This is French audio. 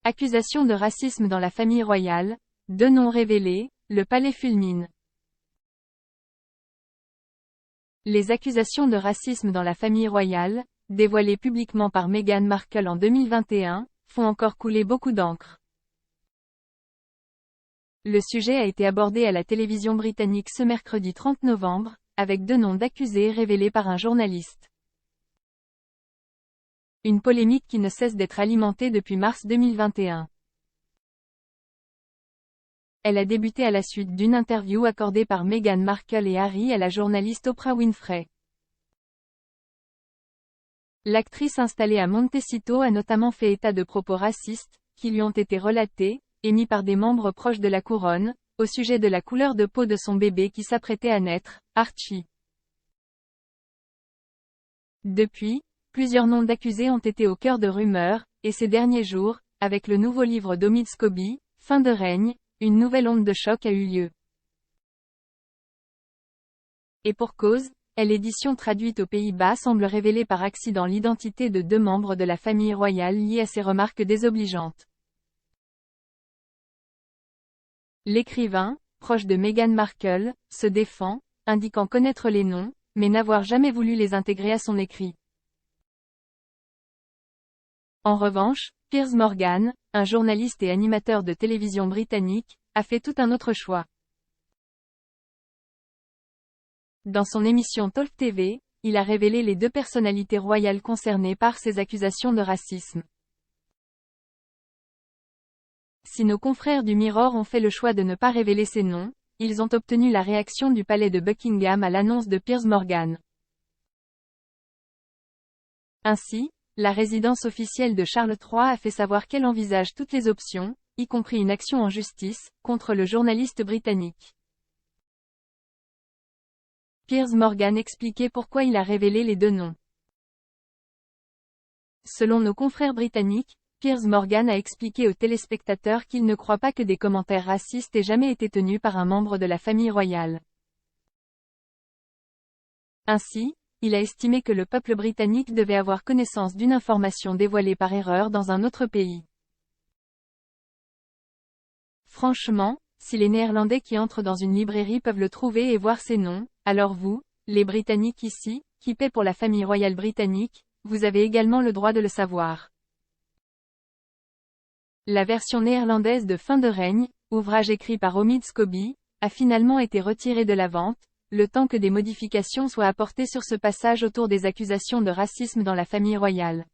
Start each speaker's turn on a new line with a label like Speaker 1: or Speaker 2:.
Speaker 1: Accusation de racisme dans la famille royale, 2 noms révélés, le palais fulmine. Les accusations de racisme dans la famille royale, dévoilées publiquement par Meghan Markle en 2021, font encore couler beaucoup d'encre. Le sujet a été abordé à la télévision britannique ce mercredi 30 novembre, avec 2 noms d'accusés révélés par un journaliste. Une polémique qui ne cesse d'être alimentée depuis mars 2021. Elle a débuté à la suite d'une interview accordée par Meghan Markle et Harry à la journaliste Oprah Winfrey. L'actrice installée à Montecito a notamment fait état de propos racistes, qui lui ont été relatés, émis par des membres proches de la couronne, au sujet de la couleur de peau de son bébé qui s'apprêtait à naître, Archie. Depuis, plusieurs noms d'accusés ont été au cœur de rumeurs, et ces derniers jours, avec le nouveau livre d'Omid Scobie, Fin de règne, une nouvelle onde de choc a eu lieu. Et pour cause, l'édition traduite aux Pays-Bas semble révéler par accident l'identité de 2 membres de la famille royale liés à ces remarques désobligeantes. L'écrivain, proche de Meghan Markle, se défend, indiquant connaître les noms, mais n'avoir jamais voulu les intégrer à son écrit. En revanche, Piers Morgan, un journaliste et animateur de télévision britannique, a fait tout un autre choix. Dans son émission Talk TV, il a révélé les 2 personnalités royales concernées par ces accusations de racisme. Si nos confrères du Mirror ont fait le choix de ne pas révéler ces noms, ils ont obtenu la réaction du palais de Buckingham à l'annonce de Piers Morgan. Ainsi, la résidence officielle de Charles III a fait savoir qu'elle envisage toutes les options, y compris une action en justice, contre le journaliste britannique. Piers Morgan expliquait pourquoi il a révélé les 2 noms. Selon nos confrères britanniques, Piers Morgan a expliqué aux téléspectateurs qu'il ne croit pas que des commentaires racistes aient jamais été tenus par un membre de la famille royale. Ainsi, il a estimé que le peuple britannique devait avoir connaissance d'une information dévoilée par erreur dans un autre pays. Franchement, si les Néerlandais qui entrent dans une librairie peuvent le trouver et voir ces noms, alors vous, les Britanniques ici, qui paient pour la famille royale britannique, vous avez également le droit de le savoir. La version néerlandaise de Fin de règne, ouvrage écrit par Omid Scobie, a finalement été retirée de la vente, le temps que des modifications soient apportées sur ce passage autour des accusations de racisme dans la famille royale.